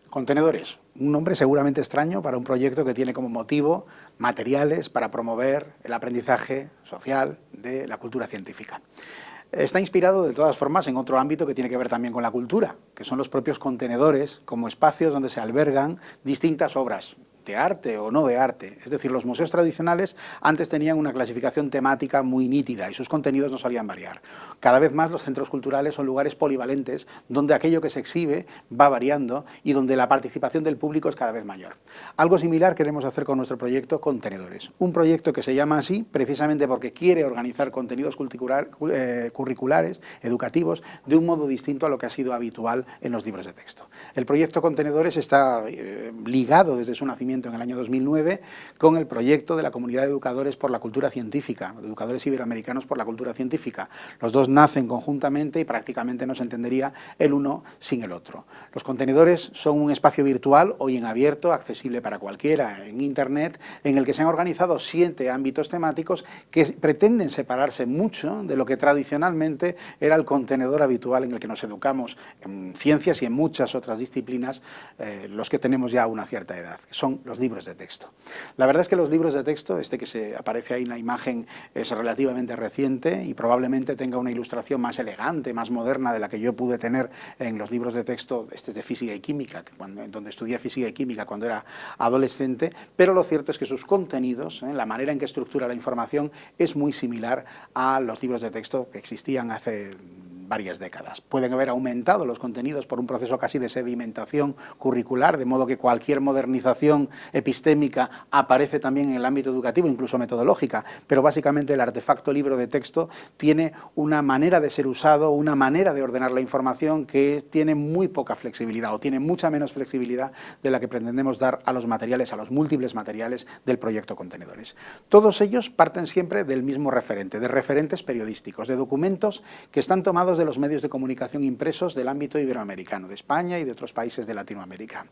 Contenedores, un nombre seguramente extraño para un proyecto que tiene como motivo materiales para promover el aprendizaje social de la cultura científica. Está inspirado, de todas formas, en otro ámbito que tiene que ver también con la cultura, que son los propios contenedores como espacios donde se albergan distintas obras, de arte o no de arte. Es decir, los museos tradicionales antes tenían una clasificación temática muy nítida y sus contenidos no solían variar. Cada vez más los centros culturales son lugares polivalentes donde aquello que se exhibe va variando y donde la participación del público es cada vez mayor. Algo similar queremos hacer con nuestro proyecto Contenedores. Un proyecto que se llama así precisamente porque quiere organizar contenidos curriculares, educativos, de un modo distinto a lo que ha sido habitual en los libros de texto. El proyecto Contenedores está ligado desde su nacimiento en el año 2009 con el proyecto de la Comunidad de Educadores por la Cultura Científica, de Educadores Iberoamericanos por la Cultura Científica. Los dos nacen conjuntamente y prácticamente no se entendería el uno sin el otro. Los contenedores son un espacio virtual, hoy en abierto, accesible para cualquiera en Internet, en el que se han organizado 7 ámbitos temáticos que pretenden separarse mucho de lo que tradicionalmente era el contenedor habitual en el que nos educamos en ciencias y en muchas otras disciplinas, los que tenemos ya una cierta edad. Son los libros de texto. La verdad es que los libros de texto, este que se aparece ahí en la imagen, es relativamente reciente y probablemente tenga una ilustración más elegante, más moderna de la que yo pude tener en los libros de texto, este es de física y química, donde estudié física y química cuando era adolescente, pero lo cierto es que sus contenidos, la manera en que estructura la información, es muy similar a los libros de texto que existían hace varias décadas. Pueden haber aumentado los contenidos por un proceso casi de sedimentación curricular, de modo que cualquier modernización epistémica aparece también en el ámbito educativo, incluso metodológica, pero básicamente el artefacto libro de texto tiene una manera de ser usado, una manera de ordenar la información que tiene muy poca flexibilidad o tiene mucha menos flexibilidad de la que pretendemos dar a los materiales, a los múltiples materiales del proyecto Contenedores. Todos ellos parten siempre del mismo referente, de referentes periodísticos, de documentos que están tomados de los medios de comunicación impresos del ámbito iberoamericano, de España y de otros países de Latinoamérica.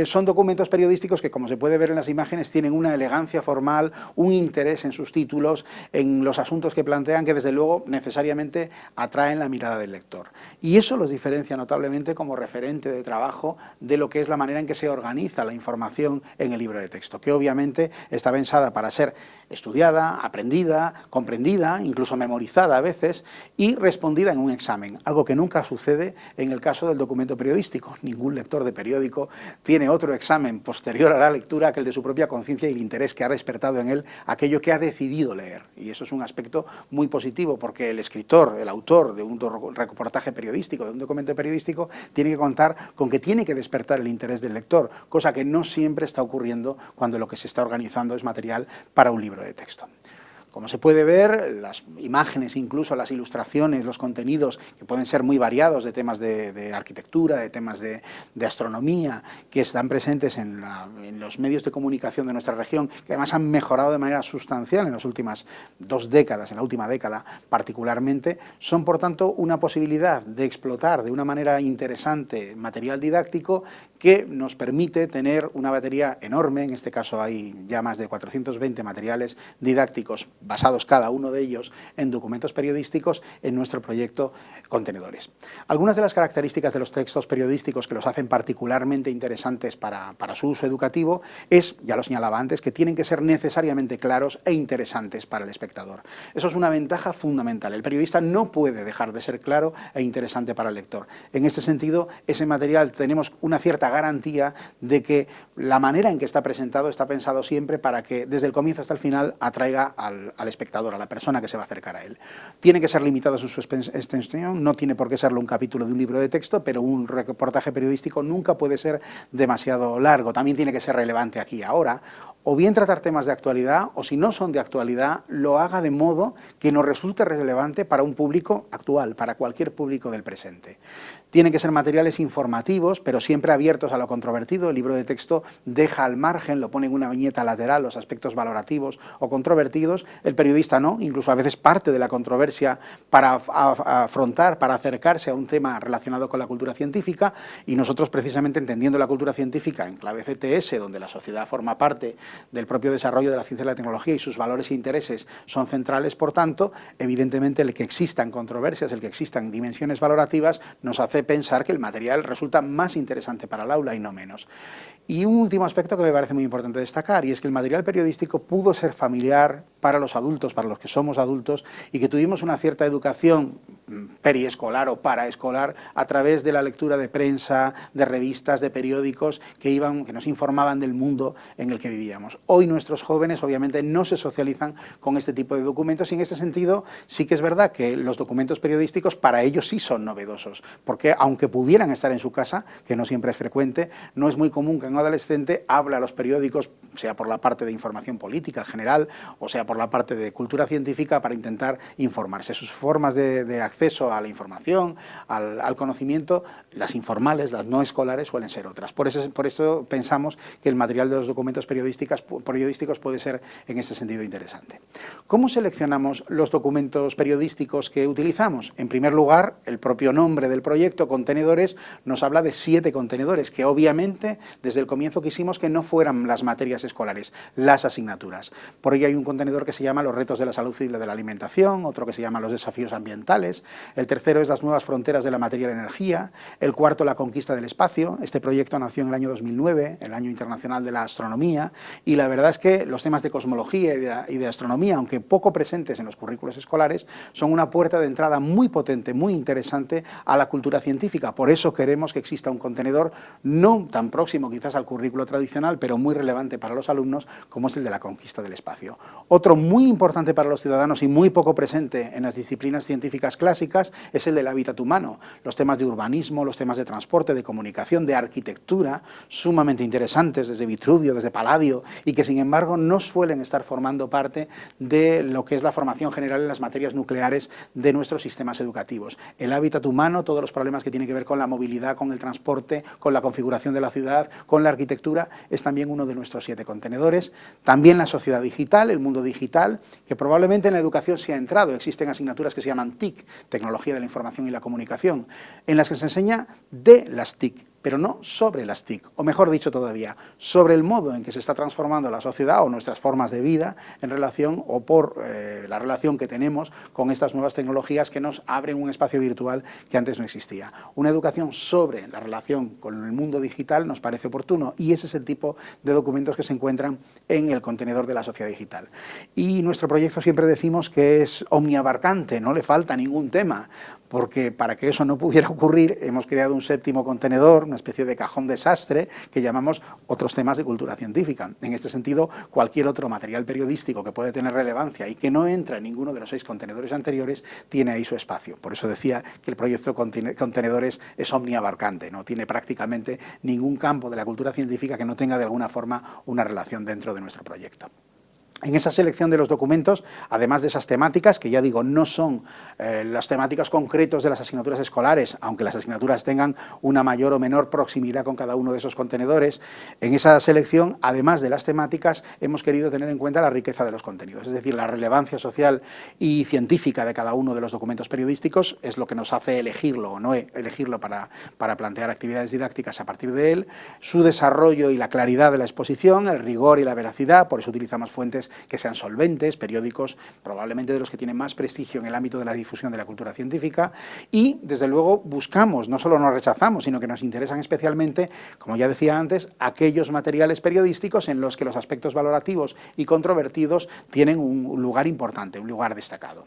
Son documentos periodísticos que, como se puede ver en las imágenes, tienen una elegancia formal, un interés en sus títulos, en los asuntos que plantean, que desde luego necesariamente atraen la mirada del lector. Y eso los diferencia notablemente como referente de trabajo de lo que es la manera en que se organiza la información en el libro de texto, que obviamente está pensada para ser estudiada, aprendida, comprendida, incluso memorizada a veces, y respondida en un examen, algo que nunca sucede en el caso del documento periodístico. Ningún lector de periódico tiene otro examen posterior a la lectura que el de su propia conciencia y el interés que ha despertado en él aquello que ha decidido leer. Y eso es un aspecto muy positivo, porque el escritor, el autor de un reportaje periodístico, de un documento periodístico, tiene que contar con que tiene que despertar el interés del lector, cosa que no siempre está ocurriendo cuando lo que se está organizando es material para un libro de texto. Como se puede ver, las imágenes, incluso las ilustraciones, los contenidos, que pueden ser muy variados, de temas de arquitectura, de temas de astronomía, que están presentes en los medios de comunicación de nuestra región, que además han mejorado de manera sustancial en las últimas 2 décadas, en la última década particularmente, son por tanto una posibilidad de explotar de una manera interesante material didáctico que nos permite tener una batería enorme. En este caso hay ya más de 420 materiales didácticos basados cada uno de ellos en documentos periodísticos en nuestro proyecto Contenedores. Algunas de las características de los textos periodísticos que los hacen particularmente interesantes para su uso educativo es, ya lo señalaba antes, que tienen que ser necesariamente claros e interesantes para el espectador. Eso es una ventaja fundamental. El periodista no puede dejar de ser claro e interesante para el lector. En este sentido, ese material tenemos una cierta garantía de que la manera en que está presentado está pensado siempre para que desde el comienzo hasta el final atraiga al espectador, a la persona que se va a acercar a él. Tiene que ser limitados en su extensión, no tiene por qué serlo un capítulo de un libro de texto, pero un reportaje periodístico nunca puede ser demasiado largo. También tiene que ser relevante aquí y ahora, o bien tratar temas de actualidad, o si no son de actualidad, lo haga de modo que nos resulte relevante para un público actual, para cualquier público del presente. Tienen que ser materiales informativos, pero siempre abiertos a lo controvertido. El libro de texto deja al margen, lo pone en una viñeta lateral, los aspectos valorativos o controvertidos, el periodista no, incluso a veces parte de la controversia para afrontar, para acercarse a un tema relacionado con la cultura científica, y nosotros precisamente entendiendo la cultura científica en clave CTS, donde la sociedad forma parte del propio desarrollo de la ciencia y la tecnología y sus valores e intereses son centrales, por tanto, evidentemente el que existan controversias, el que existan dimensiones valorativas, nos hace pensar que el material resulta más interesante para el aula y no menos. Y un último aspecto que me parece muy importante destacar, y es que el material periodístico pudo ser familiar para los adultos, para los que somos adultos, y que tuvimos una cierta educación periescolar o paraescolar a través de la lectura de prensa, de revistas, de periódicos que nos informaban del mundo en el que vivíamos. Hoy nuestros jóvenes obviamente no se socializan con este tipo de documentos, y en este sentido sí que es verdad que los documentos periodísticos para ellos sí son novedosos, porque aunque pudieran estar en su casa, que no siempre es frecuente, no es muy común que un adolescente hable a los periódicos, sea por la parte de información política general o sea por la parte de cultura científica, para intentar informarse. Sus formas de acceso a la información, al conocimiento, las informales, las no escolares, suelen ser otras. Por eso pensamos que el material de los documentos periodísticos puede ser en este sentido interesante. ¿Cómo seleccionamos los documentos periodísticos que utilizamos? En primer lugar, el propio nombre del proyecto, Contenedores, nos habla de 7 contenedores, que obviamente desde el comienzo quisimos que no fueran las materias escolares, las asignaturas. Por ello hay un contenedor que se llama Los retos de la salud y de la alimentación, otro que se llama Los desafíos ambientales, el tercero es Las nuevas fronteras de la materia y la energía, el cuarto La conquista del espacio. Este proyecto nació en el año 2009, el Año Internacional de la Astronomía, y la verdad es que los temas de cosmología y de astronomía, aunque poco presentes en los currículos escolares, son una puerta de entrada muy potente, muy interesante a la cultura científica. Por eso queremos que exista un contenedor no tan próximo quizás al currículo tradicional, pero muy relevante para los alumnos, como es el de la conquista del espacio. Otro muy importante para los ciudadanos y muy poco presente en las disciplinas científicas clásicas es el del hábitat humano. Los temas de urbanismo, los temas de transporte, de comunicación, de arquitectura, sumamente interesantes desde Vitruvio, desde Palladio, y que sin embargo no suelen estar formando parte de lo que es la formación general en las materias nucleares de nuestros sistemas educativos. El hábitat humano, todos los problemas que tienen que ver con la movilidad, con el transporte, con la configuración de la ciudad, con la arquitectura, es también uno de nuestros 7 contenedores. También la sociedad digital, el mundo digital, que probablemente en la educación se ha entrado. Existen asignaturas que se llaman TIC, Tecnología de la Información y la Comunicación, en las que se enseña de las TIC, pero no sobre las TIC, o mejor dicho todavía, sobre el modo en que se está transformando la sociedad o nuestras formas de vida en relación o por la relación que tenemos con estas nuevas tecnologías que nos abren un espacio virtual que antes no existía. Una educación sobre la relación con el mundo digital nos parece oportuno, y ese es el tipo de documentos que se encuentran en el contenedor de la sociedad digital. Y nuestro proyecto siempre decimos que es omniabarcante, no le falta ningún tema, porque para que eso no pudiera ocurrir hemos creado un 7º contenedor, una especie de cajón desastre que llamamos otros temas de cultura científica. En este sentido, cualquier otro material periodístico que puede tener relevancia y que no entra en ninguno de los 6 contenedores anteriores tiene ahí su espacio. Por eso decía que el proyecto Contenedores es omniabarcante, no tiene prácticamente ningún campo de la cultura científica que no tenga de alguna forma una relación dentro de nuestro proyecto. En esa selección de los documentos, además de esas temáticas, que ya digo, no son las temáticas concretos de las asignaturas escolares, aunque las asignaturas tengan una mayor o menor proximidad con cada uno de esos contenedores, en esa selección, además de las temáticas, hemos querido tener en cuenta la riqueza de los contenidos, es decir, la relevancia social y científica de cada uno de los documentos periodísticos es lo que nos hace elegirlo o no elegirlo para plantear actividades didácticas a partir de él, su desarrollo y la claridad de la exposición, el rigor y la veracidad, por eso utilizamos fuentes que sean solventes, periódicos probablemente de los que tienen más prestigio en el ámbito de la difusión de la cultura científica, y desde luego buscamos, no solo nos rechazamos, sino que nos interesan especialmente, como ya decía antes, aquellos materiales periodísticos en los que los aspectos valorativos y controvertidos tienen un lugar importante, un lugar destacado.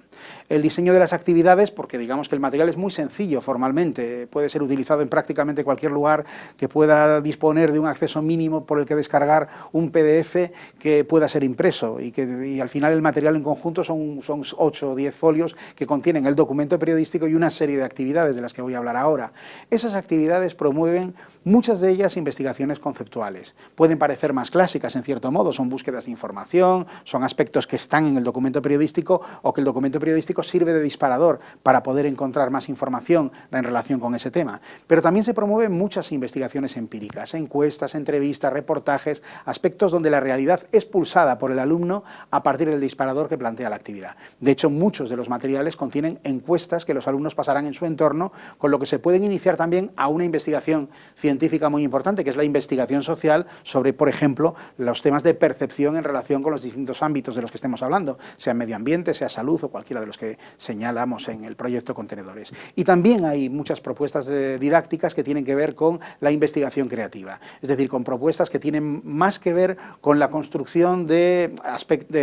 El diseño de las actividades, porque digamos que el material es muy sencillo formalmente, puede ser utilizado en prácticamente cualquier lugar que pueda disponer de un acceso mínimo por el que descargar un PDF que pueda ser impreso, y al final el material en conjunto son 8 o 10 folios que contienen el documento periodístico y una serie de actividades de las que voy a hablar ahora. Esas actividades promueven, muchas de ellas, investigaciones conceptuales. Pueden parecer más clásicas en cierto modo, son búsquedas de información, son aspectos que están en el documento periodístico o que el documento periodístico sirve de disparador para poder encontrar más información en relación con ese tema. Pero también se promueven muchas investigaciones empíricas, encuestas, entrevistas, reportajes, aspectos donde la realidad es pulsada por el alumno alumno a partir del disparador que plantea la actividad. De hecho, muchos de los materiales contienen encuestas que los alumnos pasarán en su entorno, con lo que se pueden iniciar también a una investigación científica muy importante, que es la investigación social sobre, por ejemplo, los temas de percepción en relación con los distintos ámbitos de los que estemos hablando, sea medio ambiente, sea salud o cualquiera de los que señalamos en el proyecto Contenedores. Y también hay muchas propuestas didácticas que tienen que ver con la investigación creativa, es decir, con propuestas que tienen más que ver con la construcción de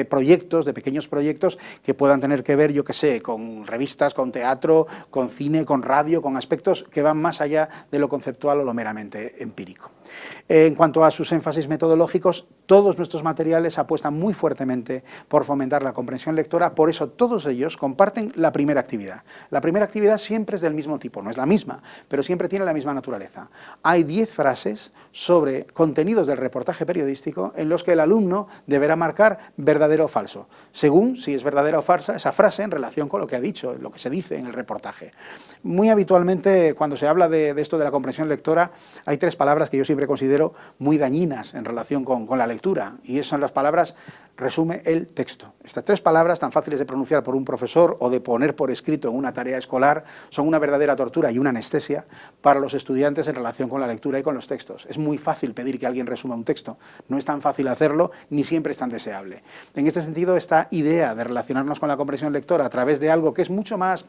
proyectos, de pequeños proyectos que puedan tener que ver, yo qué sé, con revistas, con teatro, con cine, con radio, con aspectos que van más allá de lo conceptual o lo meramente empírico. En cuanto a sus énfasis metodológicos, todos nuestros materiales apuestan muy fuertemente por fomentar la comprensión lectora, por eso todos ellos comparten la primera actividad. La primera actividad siempre es del mismo tipo, no es la misma, pero siempre tiene la misma naturaleza. Hay 10 frases sobre contenidos del reportaje periodístico en los que el alumno deberá marcar verdadero o falso, según si es verdadera o falsa esa frase en relación con lo que ha dicho, lo que se dice en el reportaje. Muy habitualmente, cuando se habla de esto de la comprensión lectora, hay 3 palabras que yo siempre considero muy dañinas en relación con la lectura, y son las palabras resume el texto. Estas 3 palabras, tan fáciles de pronunciar por un profesor o de poner por escrito en una tarea escolar, son una verdadera tortura y una anestesia para los estudiantes en relación con la lectura y con los textos. Es muy fácil pedir que alguien resuma un texto, no es tan fácil hacerlo, ni siempre es tan deseable. En este sentido, esta idea de relacionarnos con la comprensión lectora a través de algo que es mucho más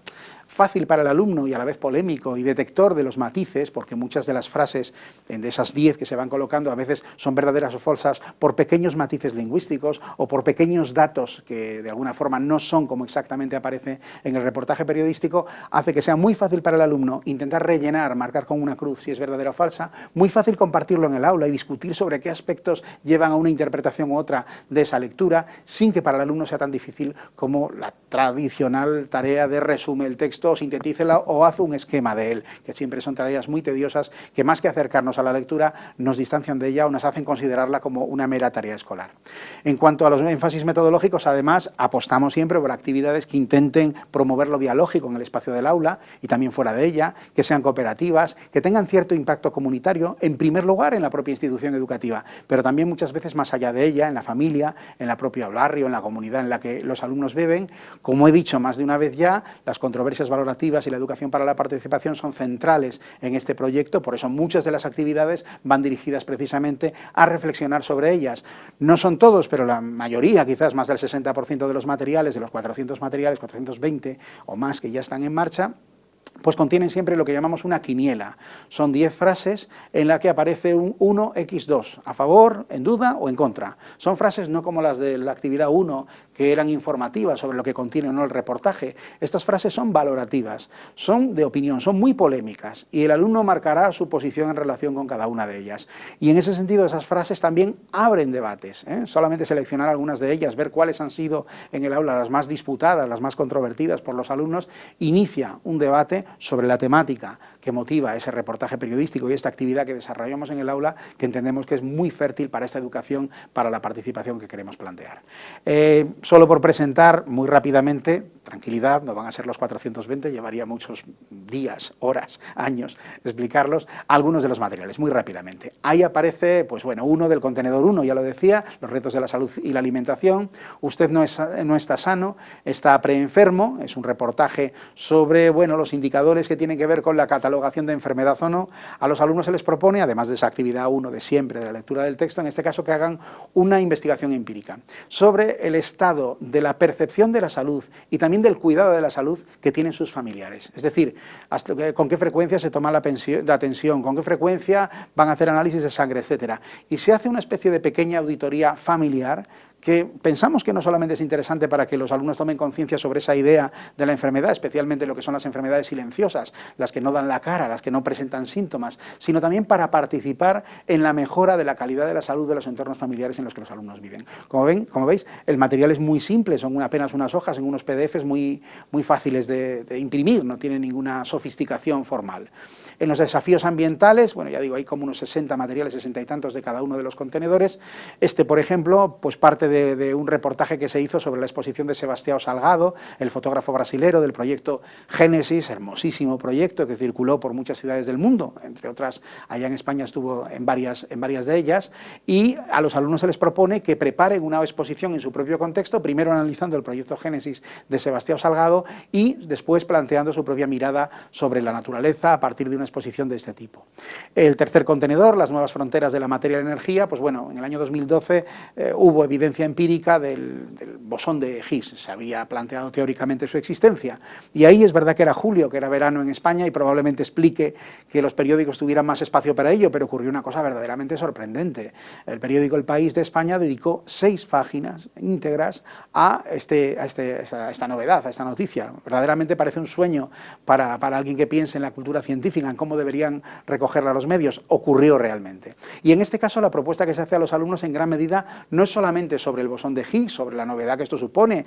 fácil para el alumno y a la vez polémico y detector de los matices, porque muchas de las frases de esas 10 que se van colocando a veces son verdaderas o falsas por pequeños matices lingüísticos o por pequeños datos que de alguna forma no son como exactamente aparece en el reportaje periodístico, hace que sea muy fácil para el alumno intentar rellenar, marcar con una cruz si es verdadera o falsa, muy fácil compartirlo en el aula y discutir sobre qué aspectos llevan a una interpretación u otra de esa lectura, sin que para el alumno sea tan difícil como la tradicional tarea de resume el texto, sintetícela o haz un esquema de él, que siempre son tareas muy tediosas que más que acercarnos a la lectura nos distancian de ella o nos hacen considerarla como una mera tarea escolar. En cuanto a los énfasis metodológicos, además, apostamos siempre por actividades que intenten promover lo dialógico en el espacio del aula y también fuera de ella, que sean cooperativas, que tengan cierto impacto comunitario, en primer lugar en la propia institución educativa, pero también muchas veces más allá de ella, en la familia, en la propia barrio, en la comunidad en la que los alumnos viven. Como he dicho más de una vez ya, las controversias valorativas y la educación para la participación son centrales en este proyecto, por eso muchas de las actividades van dirigidas precisamente a reflexionar sobre ellas. No son todos, pero la mayoría, quizás más del 60% de los materiales, de los 400 materiales, 420 o más que ya están en marcha, pues contienen siempre lo que llamamos una quiniela. Son 10 frases en las que aparece un 1x2, a favor, en duda o en contra. Son frases no como las de la actividad 1, que eran informativas sobre lo que contiene o no el reportaje. Estas frases son valorativas, son de opinión, son muy polémicas, y el alumno marcará su posición en relación con cada una de ellas. Y en ese sentido, esas frases también abren debates, Solamente seleccionar algunas de ellas, ver cuáles han sido en el aula las más disputadas, las más controvertidas por los alumnos, inicia un debate sobre la temática que motiva ese reportaje periodístico y esta actividad que desarrollamos en el aula, que entendemos que es muy fértil para esta educación, para la participación que queremos plantear. Solo por presentar muy rápidamente, tranquilidad, no van a ser los 420, llevaría muchos días, horas, años explicarlos, algunos de los materiales, muy rápidamente. Ahí aparece, pues bueno, uno del contenedor 1, ya lo decía, los retos de la salud y la alimentación. Usted no está sano, está preenfermo, es un reportaje sobre, bueno, los indicadores que tienen que ver con la catalogación de enfermedad o no. A los alumnos se les propone, además de esa actividad 1 de siempre, de la lectura del texto, en este caso que hagan una investigación empírica sobre el estado de la percepción de la salud y también del cuidado de la salud que tienen sus familiares. Es decir, con qué frecuencia se toma la tensión, con qué frecuencia van a hacer análisis de sangre, etcétera. Y se hace una especie de pequeña auditoría familiar que pensamos que no solamente es interesante para que los alumnos tomen conciencia sobre esa idea de la enfermedad, especialmente lo que son las enfermedades silenciosas, las que no dan la cara, las que no presentan síntomas, sino también para participar en la mejora de la calidad de la salud de los entornos familiares en los que los alumnos viven. Como veis, el material es muy simple, son apenas unas hojas en unos PDFs muy fáciles de imprimir, no tiene ninguna sofisticación formal. En los desafíos ambientales, bueno, ya digo, hay como unos 60 materiales, 60 y tantos de cada uno de los contenedores. Este, por ejemplo, pues parte de un reportaje que se hizo sobre la exposición de Sebastião Salgado, el fotógrafo brasilero del proyecto Génesis, hermosísimo proyecto que circuló por muchas ciudades del mundo, entre otras allá en España estuvo en varias de ellas, y a los alumnos se les propone que preparen una exposición en su propio contexto, primero analizando el proyecto Génesis de Sebastião Salgado y después planteando su propia mirada sobre la naturaleza a partir de una exposición de este tipo. El tercer contenedor, las nuevas fronteras de la materia y la energía, pues bueno, en el año 2012 hubo evidencia empírica del bosón de Higgs, se había planteado teóricamente su existencia, y ahí es verdad que era julio, que era verano en España, y probablemente explique que los periódicos tuvieran más espacio para ello, pero ocurrió una cosa verdaderamente sorprendente. El periódico El País de España dedicó 6 páginas íntegras a esta novedad, a esta noticia. Verdaderamente parece un sueño para alguien que piense en la cultura científica, en cómo deberían recogerla los medios. Ocurrió realmente. Y en este caso la propuesta que se hace a los alumnos en gran medida no es solamente sobre el bosón de Higgs, sobre la novedad que esto supone,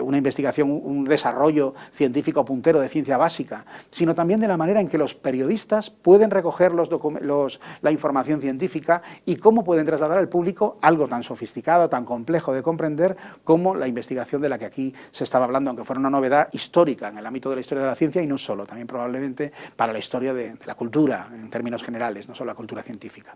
una investigación, un desarrollo científico puntero de ciencia básica, sino también de la manera en que los periodistas pueden recoger la información científica y cómo pueden trasladar al público algo tan sofisticado, tan complejo de comprender como la investigación de la que aquí se estaba hablando, aunque fuera una novedad histórica en el ámbito de la historia de la ciencia y no solo, también probablemente para la historia de la cultura en términos generales, no solo la cultura científica.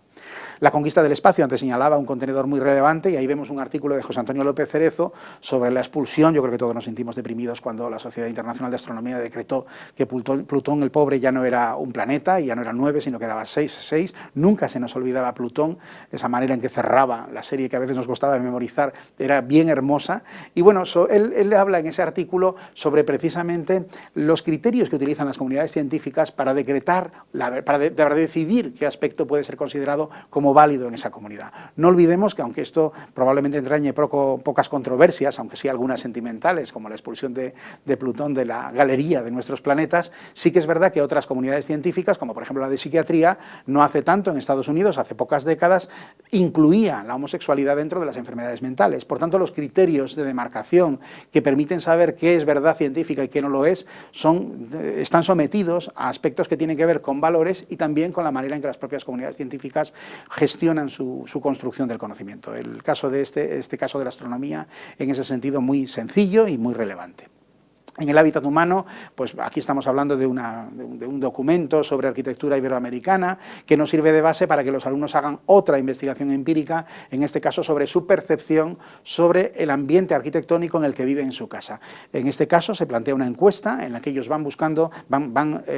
La conquista del espacio, antes señalaba un contenedor muy relevante, y ahí vemos un artículo de José Antonio López Cerezo sobre la expulsión. Yo creo que todos nos sentimos deprimidos cuando la Sociedad Internacional de Astronomía decretó que Plutón, el pobre, ya no era un planeta, y ya no eran 9, sino que daba 6. Nunca se nos olvidaba Plutón, esa manera en que cerraba la serie que a veces nos costaba memorizar, era bien hermosa. Y bueno, él habla en ese artículo sobre precisamente los criterios que utilizan las comunidades científicas para decretar, para decidir qué aspecto puede ser considerado como válido en esa comunidad. No olvidemos que, aunque esto probablemente entrañe pocas controversias, aunque sí algunas sentimentales, como la expulsión de Plutón de la galería de nuestros planetas, sí que es verdad que otras comunidades científicas, como por ejemplo la de psiquiatría, no hace tanto, en Estados Unidos, hace pocas décadas, incluía la homosexualidad dentro de las enfermedades mentales. Por tanto, los criterios de demarcación que permiten saber qué es verdad científica y qué no lo es, están sometidos a aspectos que tienen que ver con valores y también con la manera en que las propias comunidades científicas gestionan su construcción del conocimiento. El caso de este caso de la astronomía, en ese sentido, muy sencillo y muy relevante. En el hábitat humano, pues aquí estamos hablando de un documento sobre arquitectura iberoamericana que nos sirve de base para que los alumnos hagan otra investigación empírica, en este caso sobre su percepción sobre el ambiente arquitectónico en el que viven en su casa. En este caso se plantea una encuesta en la que ellos van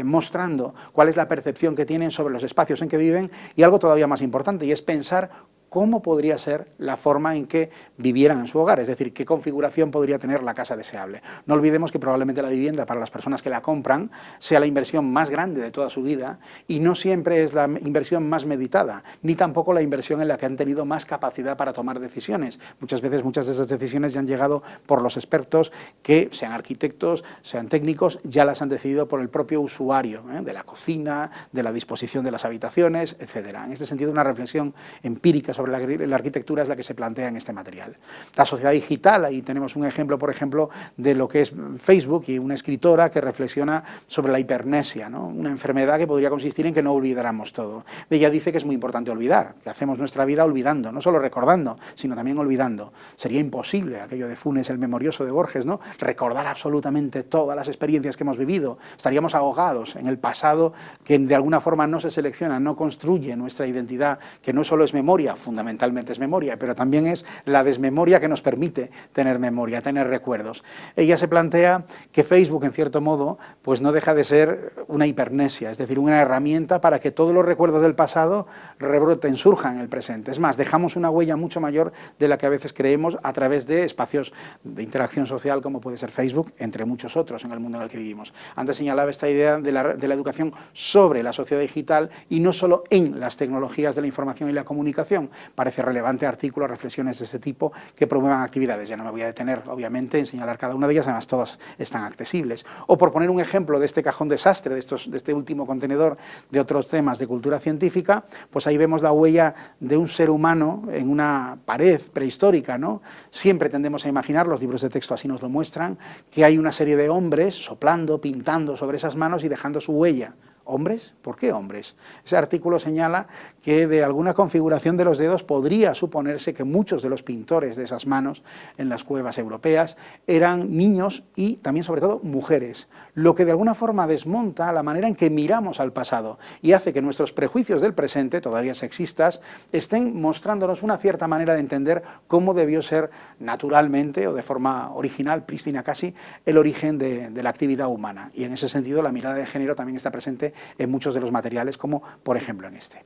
mostrando cuál es la percepción que tienen sobre los espacios en que viven, y algo todavía más importante, y es pensar cómo podría ser la forma en que vivieran en su hogar, es decir, qué configuración podría tener la casa deseable. No olvidemos que probablemente la vivienda, para las personas que la compran, sea la inversión más grande de toda su vida, y no siempre es la inversión más meditada, ni tampoco la inversión en la que han tenido más capacidad para tomar decisiones. Muchas veces muchas de esas decisiones ya han llegado por los expertos que, sean arquitectos, sean técnicos, ya las han decidido por el propio usuario, de la cocina, de la disposición de las habitaciones, etc. En este sentido, una reflexión empírica sobre la arquitectura es la que se plantea en este material. La sociedad digital, ahí tenemos un ejemplo, por ejemplo, de lo que es Facebook, y una escritora que reflexiona sobre la hipernesia, ¿no? Una enfermedad que podría consistir en que no olvidáramos todo. Ella dice que es muy importante olvidar, que hacemos nuestra vida olvidando, no solo recordando, sino también olvidando. Sería imposible, aquello de Funes, el memorioso de Borges, ¿no? Recordar absolutamente todas las experiencias que hemos vivido. Estaríamos ahogados en el pasado, que de alguna forma no se selecciona, no construye nuestra identidad, que no solo es memoria, fundamentalmente es memoria, pero también es la desmemoria que nos permite tener memoria, tener recuerdos. Ella se plantea que Facebook, en cierto modo, pues no deja de ser una hipernesia, es decir, una herramienta para que todos los recuerdos del pasado rebroten, surjan en el presente. Es más, dejamos una huella mucho mayor de la que a veces creemos a través de espacios de interacción social, como puede ser Facebook, entre muchos otros en el mundo en el que vivimos. Antes señalaba esta idea de la educación sobre la sociedad digital y no solo en las tecnologías de la información y la comunicación. Parece relevante artículos, reflexiones de este tipo que promuevan actividades. Ya no me voy a detener, obviamente, en señalar cada una de ellas, además todas están accesibles. O por poner un ejemplo de este cajón desastre, de este último contenedor de otros temas de cultura científica, pues ahí vemos la huella de un ser humano en una pared prehistórica, ¿no? Siempre tendemos a imaginar, los libros de texto así nos lo muestran, que hay una serie de hombres soplando, pintando sobre esas manos y dejando su huella. ¿Hombres? ¿Por qué hombres? Ese artículo señala que de alguna configuración de los dedos podría suponerse que muchos de los pintores de esas manos en las cuevas europeas eran niños y también, sobre todo, mujeres, lo que de alguna forma desmonta la manera en que miramos al pasado y hace que nuestros prejuicios del presente, todavía sexistas, estén mostrándonos una cierta manera de entender cómo debió ser naturalmente o de forma original, prístina casi, el origen de la actividad humana. Y en ese sentido la mirada de género también está presente en muchos de los materiales, como por ejemplo en este.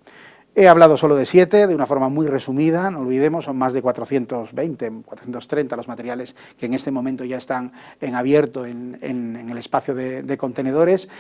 He hablado solo de 7, de una forma muy resumida, no olvidemos, son más de 420, 430 los materiales que en este momento ya están en abierto en el espacio de contenedores,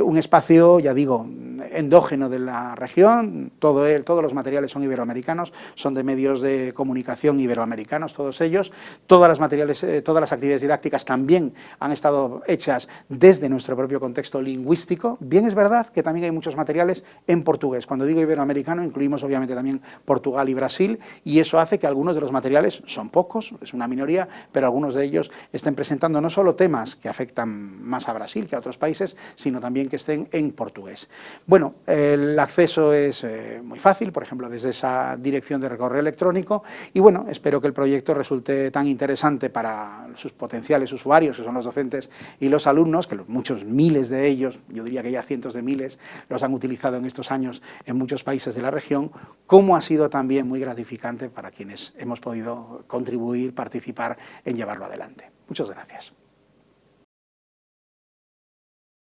un espacio, ya digo, endógeno de la región, todos los materiales son iberoamericanos, son de medios de comunicación iberoamericanos, todos ellos, todas las actividades didácticas también han estado hechas desde nuestro propio contexto lingüístico. Bien es verdad que también hay muchos materiales en portugués, cuando digo iberoamericano incluimos obviamente también Portugal y Brasil, y eso hace que algunos de los materiales, son pocos, es una minoría, pero algunos de ellos estén presentando no solo temas que afectan más a Brasil que a otros países, sino también que estén en portugués. Bueno, el acceso es muy fácil, por ejemplo, desde esa dirección de recorrido electrónico, y bueno, espero que el proyecto resulte tan interesante para sus potenciales usuarios, que son los docentes y los alumnos, que muchos miles de ellos, yo diría que ya cientos de miles, los han utilizado en estos años en muchos países de la región, como ha sido también muy gratificante para quienes hemos podido contribuir, participar en llevarlo adelante. Muchas gracias.